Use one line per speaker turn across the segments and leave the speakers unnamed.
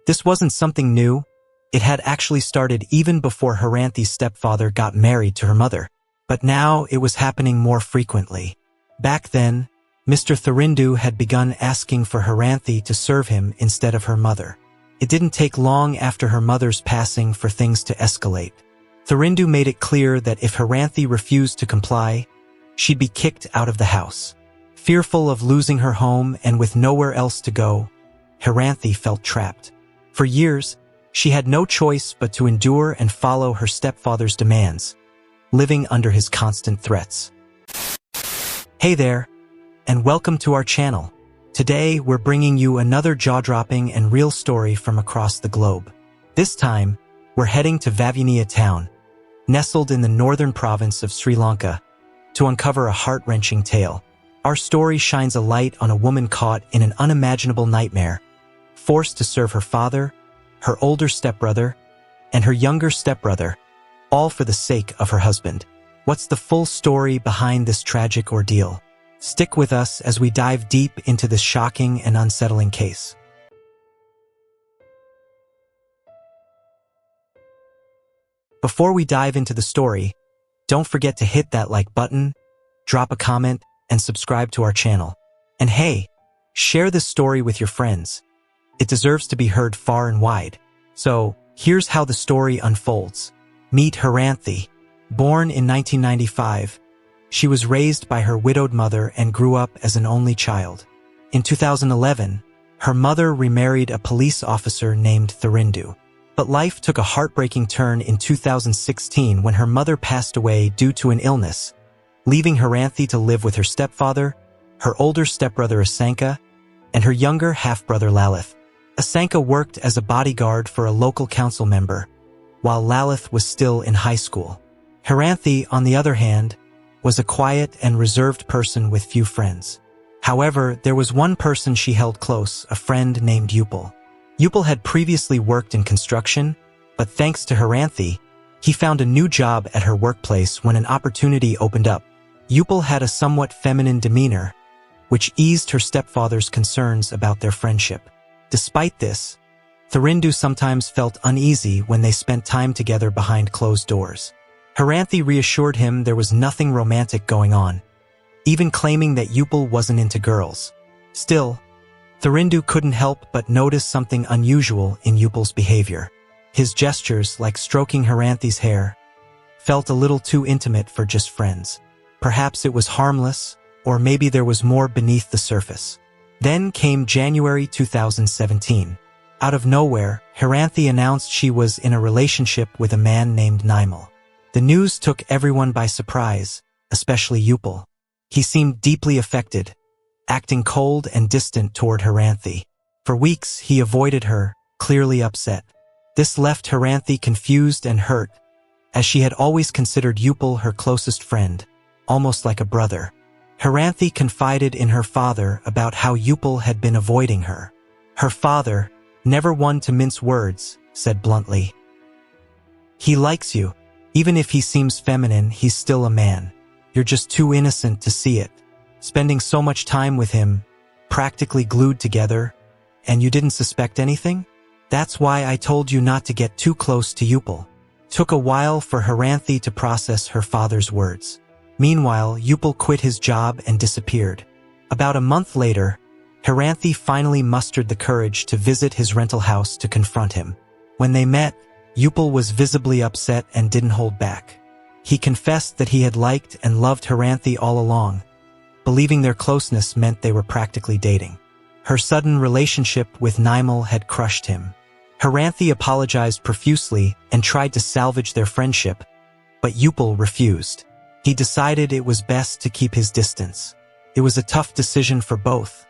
This wasn't something new. It had actually started even before Haranthi's stepfather got married to her mother. But now it was happening more frequently. Back then, Mr. Thirindu had begun asking for Haranthi to serve him instead of her mother. It didn't take long after her mother's passing for things to escalate. Thirindu made it clear that if Haranthi refused to comply, she'd be kicked out of the house. Fearful of losing her home and with nowhere else to go, Haranthi felt trapped. For years, she had no choice but to endure and follow her stepfather's demands, living under his constant threats. Hey there, and welcome to our channel. Today, we're bringing you another jaw-dropping and real story from across the globe. This time, we're heading to Vavuniya town, nestled in the northern province of Sri Lanka, to uncover a heart-wrenching tale. Our story shines a light on a woman caught in an unimaginable nightmare, forced to serve her father, her older stepbrother, and her younger stepbrother, all for the sake of her husband. What's the full story behind this tragic ordeal? Stick with us as we dive deep into this shocking and unsettling case. Before we dive into the story, don't forget to hit that like button, drop a comment, and subscribe to our channel. And hey, share this story with your friends. It deserves to be heard far and wide. So, here's how the story unfolds. Meet Haranthi. Born in 1995, she was raised by her widowed mother and grew up as an only child. In 2011, her mother remarried a police officer named Thirindu. But life took a heartbreaking turn in 2016 when her mother passed away due to an illness, leaving Haranthi to live with her stepfather, her older stepbrother Asanka, and her younger half-brother Lalith. Asanka worked as a bodyguard for a local council member, while Lalith was still in high school. Haranthi, on the other hand, was a quiet and reserved person with few friends. However, there was one person she held close, a friend named Upal. Upal had previously worked in construction, but thanks to Haranthi, he found a new job at her workplace when an opportunity opened up. Upal had a somewhat feminine demeanor, which eased her stepfather's concerns about their friendship. Despite this, Thirindu sometimes felt uneasy when they spent time together behind closed doors. Haranthi reassured him there was nothing romantic going on, even claiming that Upal wasn't into girls. Still, Thirindu couldn't help but notice something unusual in Upal's behavior. His gestures, like stroking Haranthi's hair, felt a little too intimate for just friends. Perhaps it was harmless, or maybe there was more beneath the surface. Then came January 2017. Out of nowhere, Haranthi announced she was in a relationship with a man named Naimal. The news took everyone by surprise, especially Upal. He seemed deeply affected, acting cold and distant toward Haranthi. For weeks, he avoided her, clearly upset. This left Haranthi confused and hurt, as she had always considered Upal her closest friend, almost like a brother. Haranthi confided in her father about how Upal had been avoiding her. Her father, never one to mince words, said bluntly, "He likes you. Even if he seems feminine, he's still a man. You're just too innocent to see it. Spending so much time with him, practically glued together, and you didn't suspect anything? That's why I told you not to get too close to Upal." Took a while for Haranthi to process her father's words. Meanwhile, Upal quit his job and disappeared. About a month later, Haranthi finally mustered the courage to visit his rental house to confront him. When they met, Upal was visibly upset and didn't hold back. He confessed that he had liked and loved Haranthi all along, believing their closeness meant they were practically dating. Her sudden relationship with Naimal had crushed him. Haranthi apologized profusely and tried to salvage their friendship, but Upal refused. He decided it was best to keep his distance. It was a tough decision for both,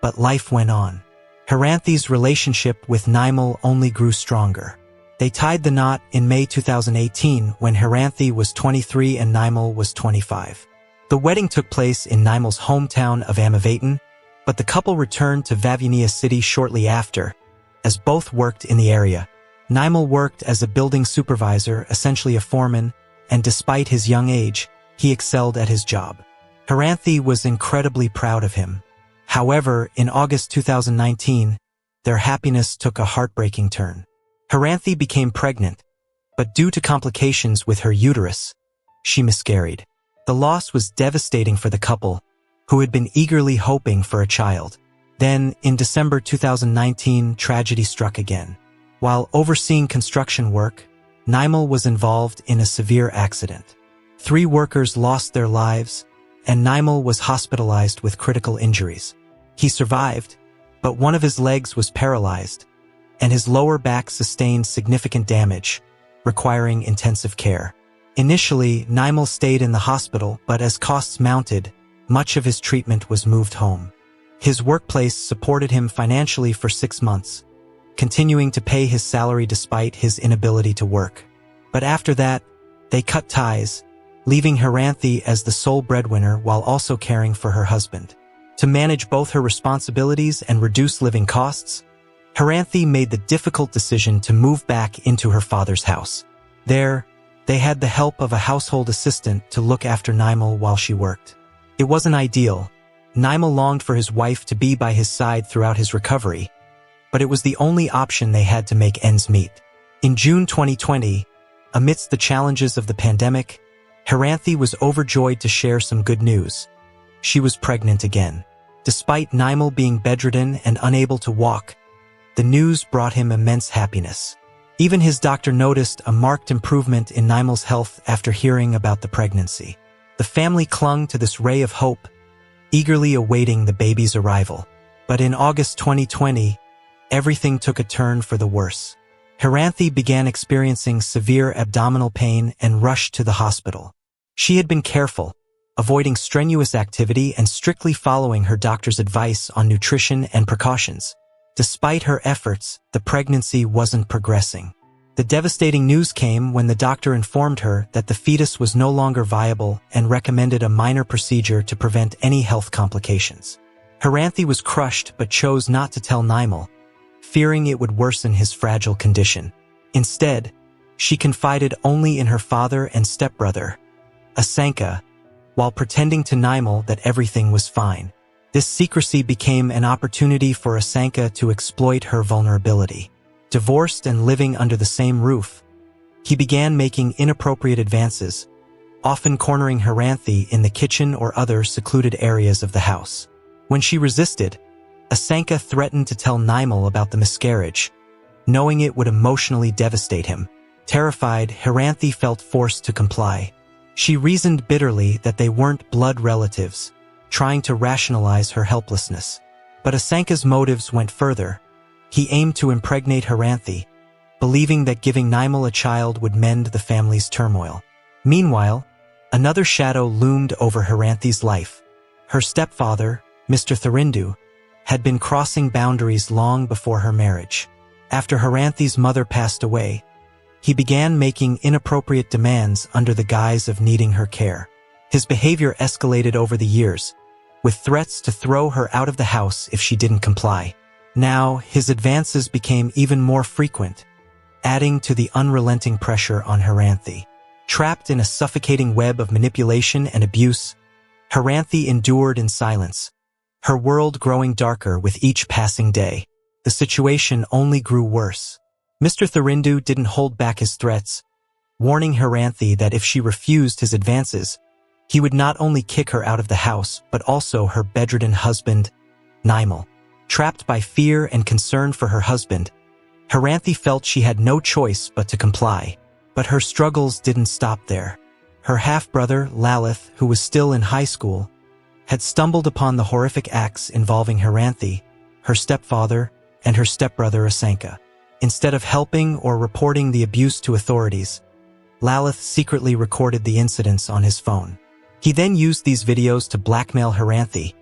but life went on. Haranthi's relationship with Naimal only grew stronger. They tied the knot in May 2018 when Haranthi was 23 and Naimal was 25. The wedding took place in Naimal's hometown of Amavatan, but the couple returned to Vavuniya city shortly after, as both worked in the area. Naimal worked as a building supervisor, essentially a foreman, and despite his young age, he excelled at his job. Haranthi was incredibly proud of him. However, in August 2019, their happiness took a heartbreaking turn. Haranthi became pregnant, but due to complications with her uterus, she miscarried. The loss was devastating for the couple, who had been eagerly hoping for a child. Then, in December 2019, tragedy struck again. While overseeing construction work, Naimal was involved in a severe accident. 3 workers lost their lives, and Naimal was hospitalized with critical injuries. He survived, but one of his legs was paralyzed, and his lower back sustained significant damage, requiring intensive care. Initially, Naimal stayed in the hospital, but as costs mounted, much of his treatment was moved home. His workplace supported him financially for 6 months, continuing to pay his salary despite his inability to work. But after that, they cut ties, leaving Haranthi as the sole breadwinner while also caring for her husband. To manage both her responsibilities and reduce living costs, Haranthi made the difficult decision to move back into her father's house. There, they had the help of a household assistant to look after Naimal while she worked. It wasn't ideal. Naimal longed for his wife to be by his side throughout his recovery, but it was the only option they had to make ends meet. In June 2020, amidst the challenges of the pandemic, Haranthi was overjoyed to share some good news. She was pregnant again. Despite Naimal being bedridden and unable to walk, the news brought him immense happiness. Even his doctor noticed a marked improvement in Naimal's health after hearing about the pregnancy. The family clung to this ray of hope, eagerly awaiting the baby's arrival. But in August 2020, everything took a turn for the worse. Haranthi began experiencing severe abdominal pain and rushed to the hospital. She had been careful, avoiding strenuous activity and strictly following her doctor's advice on nutrition and precautions. Despite her efforts, the pregnancy wasn't progressing. The devastating news came when the doctor informed her that the fetus was no longer viable and recommended a minor procedure to prevent any health complications. Haranthi was crushed but chose not to tell Naimal, fearing it would worsen his fragile condition. Instead, she confided only in her father and stepbrother, Asanka, while pretending to Naimal that everything was fine. This secrecy became an opportunity for Asanka to exploit her vulnerability. Divorced and living under the same roof, he began making inappropriate advances, often cornering Haranthi in the kitchen or other secluded areas of the house. When she resisted, Asanka threatened to tell Naimal about the miscarriage, knowing it would emotionally devastate him. Terrified, Haranthi felt forced to comply. She reasoned bitterly that they weren't blood relatives, trying to rationalize her helplessness. But Asanka's motives went further. He aimed to impregnate Haranthi, believing that giving Naimal a child would mend the family's turmoil. Meanwhile, another shadow loomed over Haranthi's life. Her stepfather, Mr. Thirindu, had been crossing boundaries long before her marriage. After Haranthi's mother passed away, he began making inappropriate demands under the guise of needing her care. His behavior escalated over the years, with threats to throw her out of the house if she didn't comply. Now, his advances became even more frequent, adding to the unrelenting pressure on Haranthi. Trapped in a suffocating web of manipulation and abuse, Haranthi endured in silence, her world growing darker with each passing day. The situation only grew worse. Mr. Thirindu didn't hold back his threats, warning Haranthi that if she refused his advances, he would not only kick her out of the house, but also her bedridden husband, Naimal. Trapped by fear and concern for her husband, Haranthi felt she had no choice but to comply. But her struggles didn't stop there. Her half-brother, Lalith, who was still in high school, had stumbled upon the horrific acts involving Haranthi, her stepfather, and her stepbrother Asanka. Instead of helping or reporting the abuse to authorities, Lalith secretly recorded the incidents on his phone. He then used these videos to blackmail Haranthi,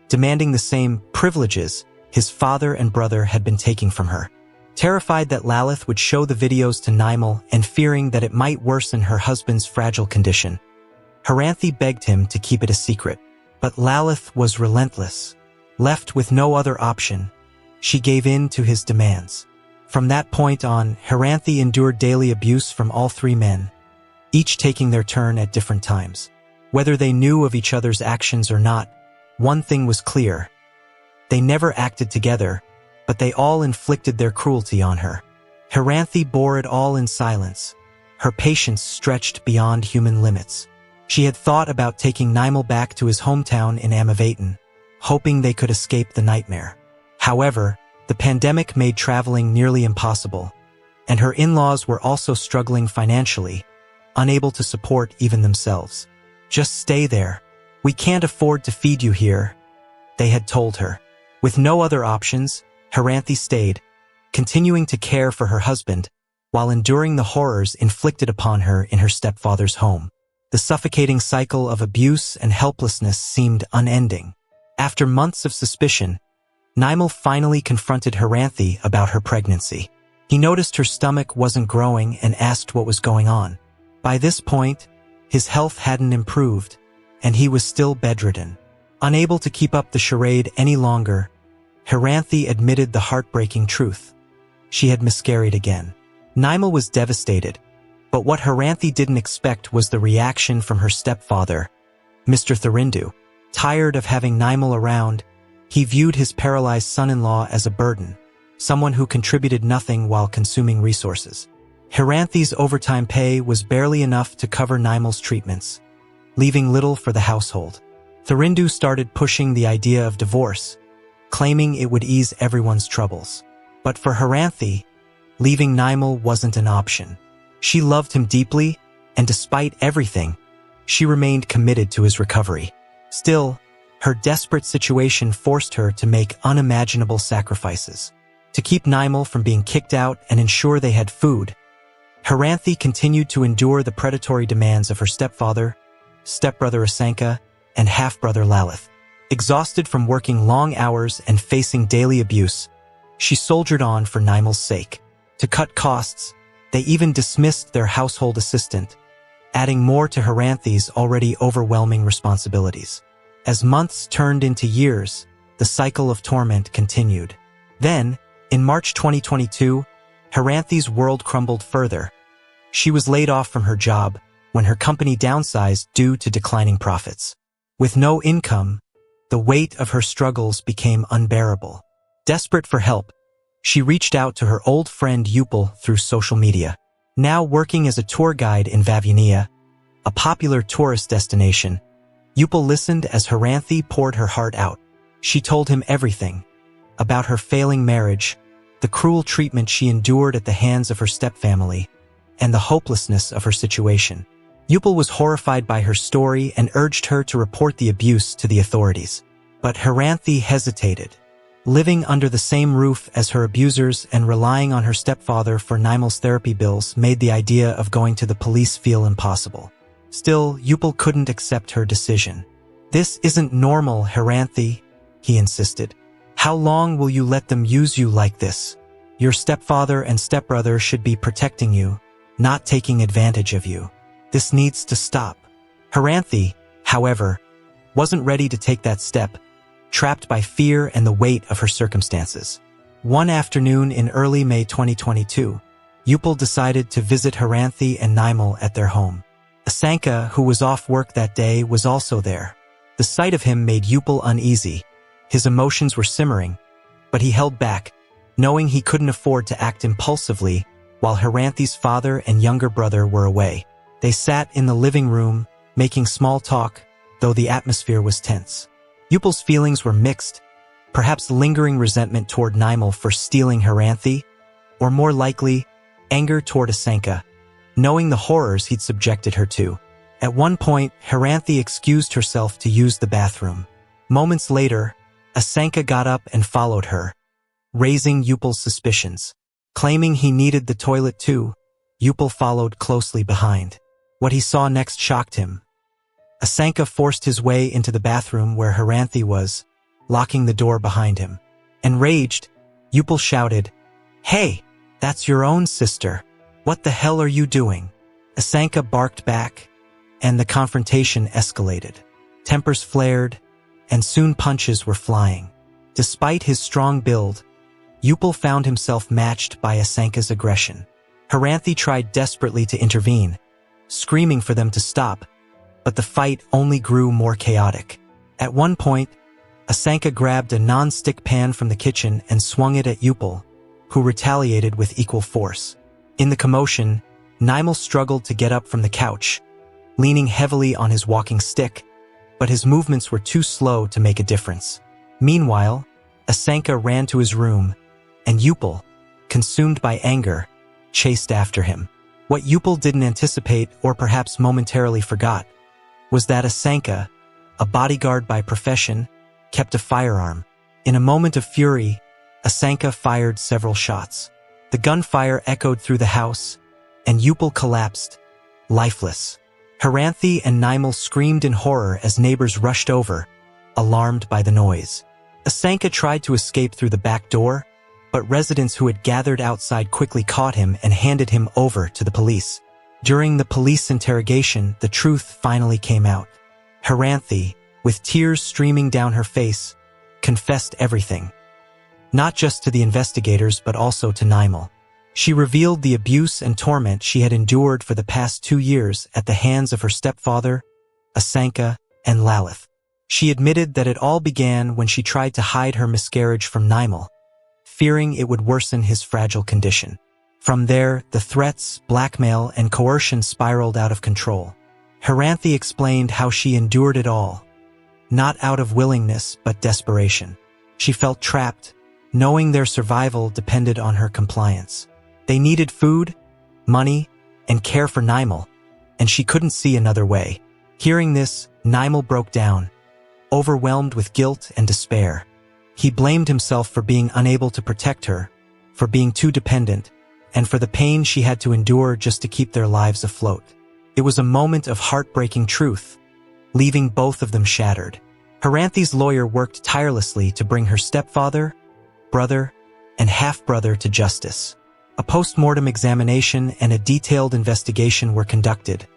demanding the same privileges his father and brother had been taking from her. Terrified that Lalith would show the videos to Naimal and fearing that it might worsen her husband's fragile condition, Haranthi begged him to keep it a secret. But Lalith was relentless. Left with no other option, she gave in to his demands. From that point on, Haranthi endured daily abuse from all 3 men, each taking their turn at different times. Whether they knew of each other's actions or not, one thing was clear. They never acted together, but they all inflicted their cruelty on her. Haranthi bore it all in silence. Her patience stretched beyond human limits. She had thought about taking Naimal back to his hometown in Amavatan, hoping they could escape the nightmare. However, the pandemic made traveling nearly impossible, and her in-laws were also struggling financially, unable to support even themselves. "Just stay there. We can't afford to feed you here," they had told her. With no other options, Haranthi stayed, continuing to care for her husband, while enduring the horrors inflicted upon her in her stepfather's home. The suffocating cycle of abuse and helplessness seemed unending. After months of suspicion, Naimal finally confronted Haranthi about her pregnancy. He noticed her stomach wasn't growing and asked what was going on. By this point, his health hadn't improved, and he was still bedridden. Unable to keep up the charade any longer, Haranthi admitted the heartbreaking truth. She had miscarried again. Naimal was devastated, but what Haranthi didn't expect was the reaction from her stepfather, Mr. Thirindu. Tired of having Naimal around, he viewed his paralyzed son-in-law as a burden, someone who contributed nothing while consuming resources. Haranthi's overtime pay was barely enough to cover Naimal's treatments, leaving little for the household. Thirindu started pushing the idea of divorce, claiming it would ease everyone's troubles. But for Haranthi, leaving Naimal wasn't an option. She loved him deeply, and despite everything, she remained committed to his recovery. Still, her desperate situation forced her to make unimaginable sacrifices. To keep Naimal from being kicked out and ensure they had food, Haranthi continued to endure the predatory demands of her stepfather, stepbrother Asanka, and half-brother Lalith. Exhausted from working long hours and facing daily abuse, she soldiered on for Naimal's sake. To cut costs, they even dismissed their household assistant, adding more to Haranthi's already overwhelming responsibilities. As months turned into years, the cycle of torment continued. Then, in March 2022, Haranthi's world crumbled further. She was laid off from her job when her company downsized due to declining profits. With no income, the weight of her struggles became unbearable. Desperate for help, she reached out to her old friend Upal through social media. Now working as a tour guide in Vavuniya, a popular tourist destination, Upal listened as Haranthi poured her heart out. She told him everything about her failing marriage, the cruel treatment she endured at the hands of her stepfamily, and the hopelessness of her situation. Upal was horrified by her story and urged her to report the abuse to the authorities. But Haranthi hesitated. Living under the same roof as her abusers and relying on her stepfather for Naimal's therapy bills made the idea of going to the police feel impossible. Still, Upal couldn't accept her decision. "This isn't normal, Haranthi," he insisted. "How long will you let them use you like this? Your stepfather and stepbrother should be protecting you, not taking advantage of you. This needs to stop." Haranthi, however, wasn't ready to take that step, trapped by fear and the weight of her circumstances. One afternoon in early May 2022, Upal decided to visit Haranthi and Naimal at their home. Asanka, who was off work that day, was also there. The sight of him made Upal uneasy. His emotions were simmering, but he held back, knowing he couldn't afford to act impulsively while Haranthi's father and younger brother were away. They sat in the living room, making small talk, though the atmosphere was tense. Upal's feelings were mixed, perhaps lingering resentment toward Naimal for stealing Haranthi, or more likely, anger toward Asanka, knowing the horrors he'd subjected her to. At one point, Haranthi excused herself to use the bathroom. Moments later, Asanka got up and followed her, raising Upal's suspicions. Claiming he needed the toilet too, Upal followed closely behind. What he saw next shocked him. Asanka forced his way into the bathroom where Haranthi was, locking the door behind him. Enraged, Upal shouted, "Hey, that's your own sister. What the hell are you doing?" Asanka barked back, and the confrontation escalated. Tempers flared, and soon punches were flying. Despite his strong build, Upal found himself matched by Asanka's aggression. Haranthi tried desperately to intervene, screaming for them to stop, but the fight only grew more chaotic. At one point, Asanka grabbed a non-stick pan from the kitchen and swung it at Yupil, who retaliated with equal force. In the commotion, Naimal struggled to get up from the couch, leaning heavily on his walking stick, but his movements were too slow to make a difference. Meanwhile, Asanka ran to his room, and Yupil, consumed by anger, chased after him. What Yupil didn't anticipate, or perhaps momentarily forgot, was that Asanka, a bodyguard by profession, kept a firearm. In a moment of fury, Asanka fired several shots. The gunfire echoed through the house, and Yupil collapsed, lifeless. Haranthi and Naimal screamed in horror as neighbors rushed over, alarmed by the noise. Asanka tried to escape through the back door, but residents who had gathered outside quickly caught him and handed him over to the police. During the police interrogation, the truth finally came out. Haranthi, with tears streaming down her face, confessed everything. Not just to the investigators, but also to Naimal. She revealed the abuse and torment she had endured for the past 2 years at the hands of her stepfather, Asanka, and Lalith. She admitted that it all began when she tried to hide her miscarriage from Naimal, fearing it would worsen his fragile condition. From there, the threats, blackmail, and coercion spiraled out of control. Haranthi explained how she endured it all, not out of willingness but desperation. She felt trapped, knowing their survival depended on her compliance. They needed food, money, and care for Naimal, and she couldn't see another way. Hearing this, Naimal broke down, overwhelmed with guilt and despair. He blamed himself for being unable to protect her, for being too dependent, and for the pain she had to endure just to keep their lives afloat. It was a moment of heartbreaking truth, leaving both of them shattered. Haranthi's lawyer worked tirelessly to bring her stepfather, brother, and half-brother to justice. A post-mortem examination and a detailed investigation were conducted,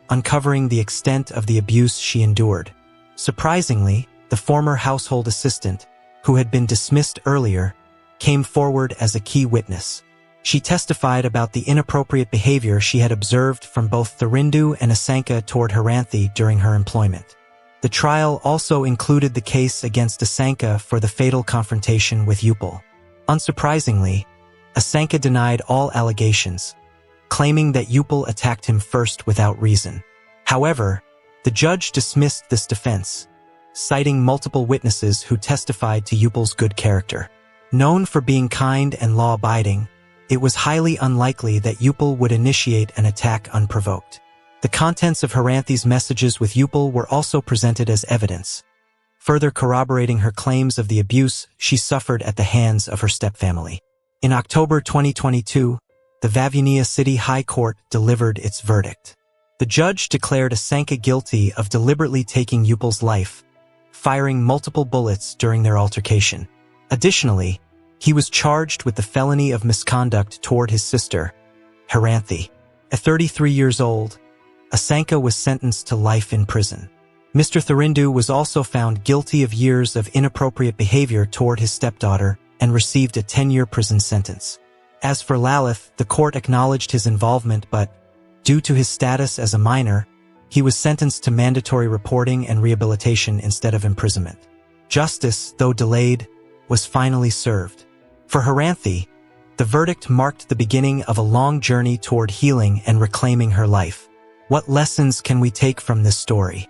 uncovering the extent of the abuse she endured. Surprisingly, the former household assistant, who had been dismissed earlier, came forward as a key witness. She testified about the inappropriate behavior she had observed from both Thirindu and Asanka toward Haranthi during her employment. The trial also included the case against Asanka for the fatal confrontation with Yupil. Unsurprisingly, Asanka denied all allegations, claiming that Yupil attacked him first without reason. However, the judge dismissed this defense, citing multiple witnesses who testified to Yupil's good character. Known for being kind and law-abiding, it was highly unlikely that Yupil would initiate an attack unprovoked. The contents of Haranthi's messages with Yupil were also presented as evidence, further corroborating her claims of the abuse she suffered at the hands of her stepfamily. In October 2022, the Vavuniya City High Court delivered its verdict. The judge declared Asanka guilty of deliberately taking Yupil's life, firing multiple bullets during their altercation. Additionally, he was charged with the felony of misconduct toward his sister, Haranthi. At 33 years old, Asanka was sentenced to life in prison. Mr. Thirindu was also found guilty of years of inappropriate behavior toward his stepdaughter and received a 10-year prison sentence. As for Lalith, the court acknowledged his involvement, but due to his status as a minor, he was sentenced to mandatory reporting and rehabilitation instead of imprisonment. Justice, though delayed, was finally served. For Haranthi, the verdict marked the beginning of a long journey toward healing and reclaiming her life. What lessons can we take from this story?